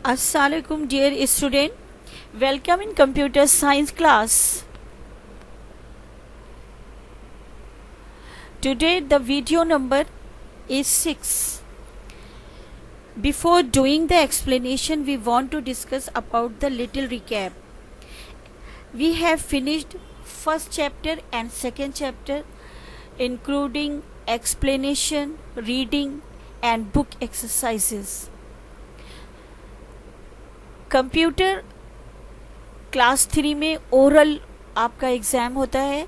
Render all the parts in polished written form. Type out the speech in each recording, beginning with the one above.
Assalamualaikum dear student, welcome in computer science class. Today the video number is 6. Before doing the explanation we want to discuss about the little recap. We have finished first chapter and second chapter including explanation, reading and book exercises. Computer class 3 में oral आपका exam होता है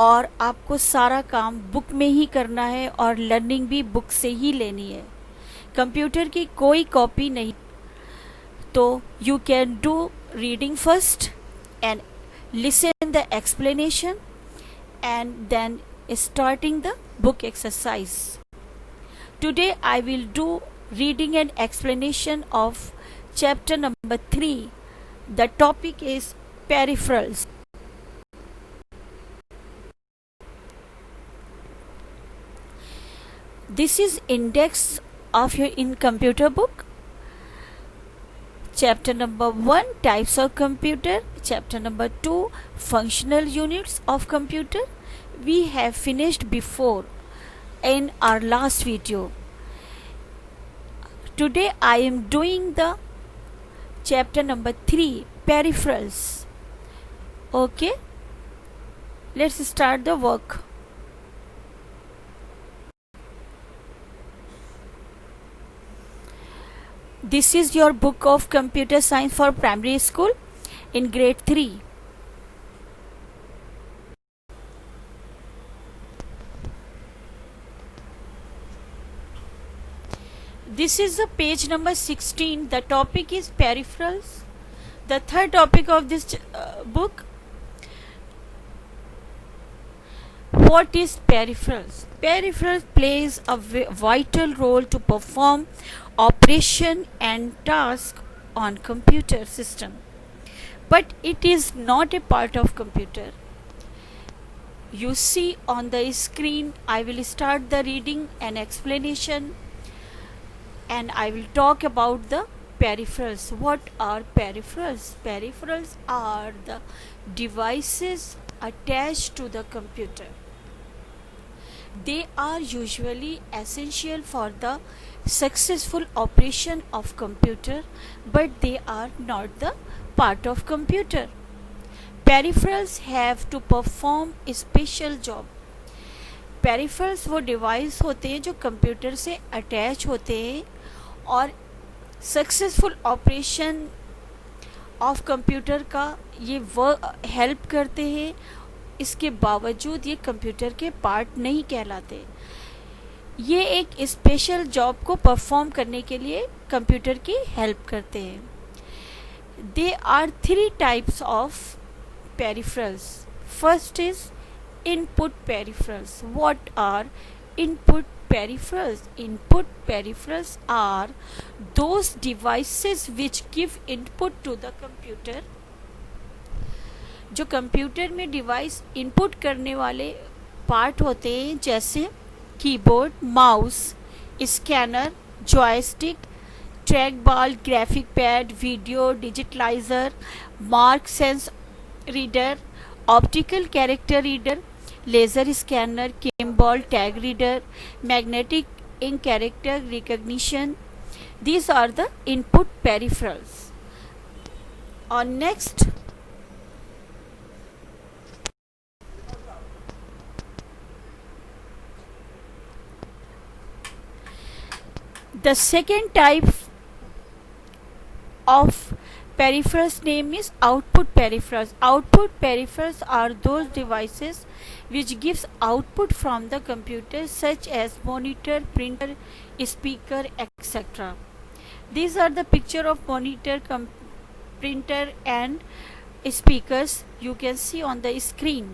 और आपको सारा काम book में ही करना है और लर्निंग भी बुक से ही लेनी है. कंप्यूटर की कोई कॉपी नहीं. तो you can do reading first and listen the explanation and then starting the book exercise. Today I will do reading and explanation of chapter number 3. The topic is peripherals. This is index of your in computer book. Chapter number 1, types of computer. Chapter number 2, functional units of computer. We have finished before in our last video. Today I am doing the chapter number 3, peripherals. Okay, let's start the work. This is your book of computer science for primary school in grade 3. This is the page number 16. The topic is peripherals. The third topic of this book. What is peripherals? Peripherals plays a vital role to perform operation and task on computer system. But it is not a part of computer. You see on the screen, I will start the reading and explanation. And I will talk about the peripherals. What are peripherals? Peripherals are the devices attached to the computer. They are usually essential for the successful operation of computer, but they are not the part of computer. Peripherals have to perform a special job. Peripherals वो device होते हैं जो computer से attach होते हैं और successful operation of computer का ये हेल्प करते हैं. इसके बावजूद ये कंप्यूटर के पार्ट नहीं कहलाते. ये एक स्पेशल जॉब को परफॉर्म करने के लिए कंप्यूटर की हेल्प करते हैं. They are 3 types of peripherals. First is input peripherals. What are input peripherals? Input peripherals are those devices which give input to the computer. जो कंप्यूटर में डिवाइस इनपुट करने वाले पार्ट होते हैं जैसे keyboard, mouse, scanner, joystick, track ball, graphic pad, video digitaliser, mark sense reader, optical character reader, laser scanner, gimbal, tag reader, magnetic ink character recognition. These are the input peripherals. On next, the second type of peripherals name is output peripherals. Output peripherals are those devices which gives output from the computer such as monitor, printer, speaker, etc. These are the picture of monitor, printer and speakers you can see on the screen.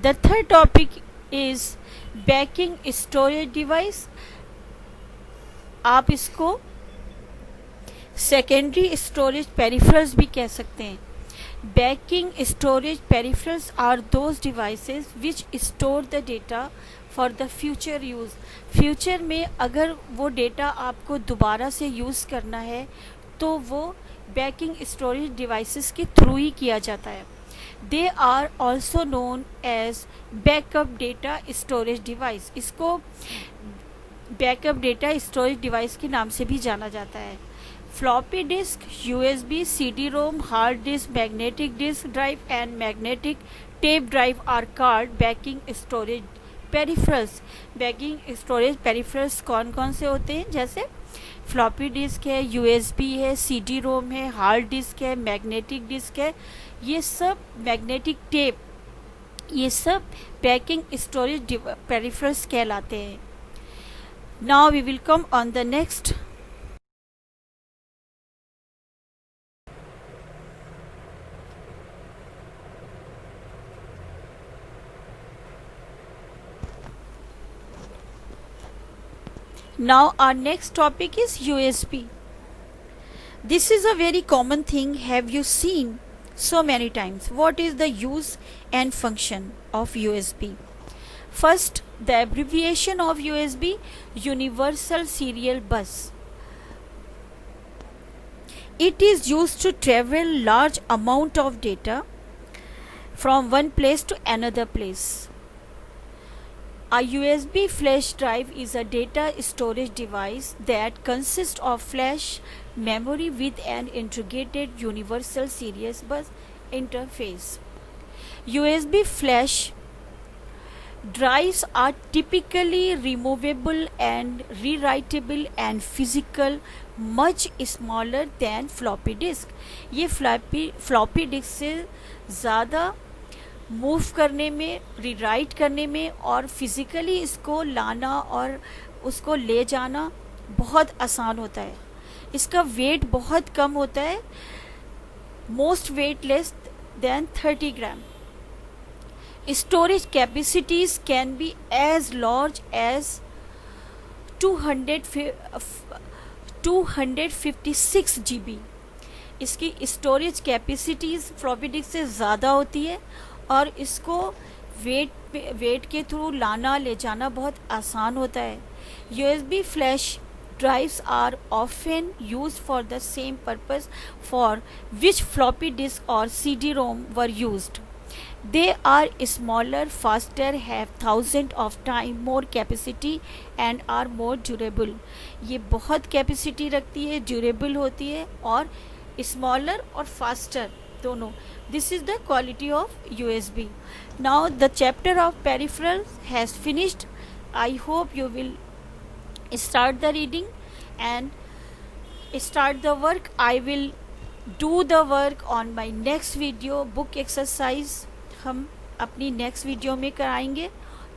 The third topic is backing storage device. आप इसको secondary storage peripherals भी कह सकते हैं. Backing storage peripherals are those devices which store the data for the future use. Future में अगर वो data आपको दोबारा से यूज़ करना है तो वो बैकिंग स्टोरेज डिवाइसेस के थ्रू ही किया जाता है. They are also known as backup data storage device. इसको बैकअप डेटा स्टोरेज डिवाइस के नाम से भी जाना जाता है. Floppy disk, USB, CD ROM, hard disk, magnetic disk drive and magnetic tape drive are called backing storage peripherals. Backing storage peripherals कौन कौन से होते हैं? जैसे फ्लॉपी डिस्क है, यूएसबी है, सीडी रोम है, हार्ड डिस्क है, मैग्नेटिक डिस्क है, ये सब मैग्नेटिक टेप, ये सब बैकिंग स्टोरेज पेरिफेरल्स कहलाते हैं. Now we will come on the next. Now our next topic is USB. This is a very common thing. Have you seen so many times? What is the use and function of USB? First, the abbreviation of USB, Universal Serial Bus. It is used to travel large amount of data from one place to another place. A USB flash drive is a data storage device that consists of flash memory with an integrated universal serial bus interface. USB flash drives are typically removable and rewritable and physical, much smaller than floppy disk. ये floppy disk से ज़्यादा move करने में, rewrite करने में और physically इसको लाना और उसको ले जाना बहुत आसान होता है. इसका वेट बहुत कम होता है, most weight less than 30 gram. Storage capacities can be as large as 256 GB. इसकी स्टोरेज कैपेसिटीज फ्लॉपी डिस्क से ज़्यादा होती है और इसको वेट के थ्रू लाना ले जाना बहुत आसान होता है. USB flash drives are often used for the same purpose for which floppy disk or CD-ROM were used. They are smaller, faster, have thousands of times more capacity and are more durable. ये बहुत capacity रखती है, durable होती है और smaller और faster दोनों. This is the quality of USB. Now the chapter of peripherals has finished. I hope you will start the reading and start the work. I will do the work on my next video. Book exercise हम अपनी next video में कराएंगे.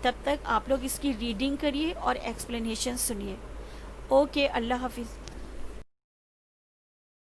तब तक आप लोग इसकी reading करिए और एक्सप्लेनेशन सुनिए. ओके, अल्लाह हाफिज़.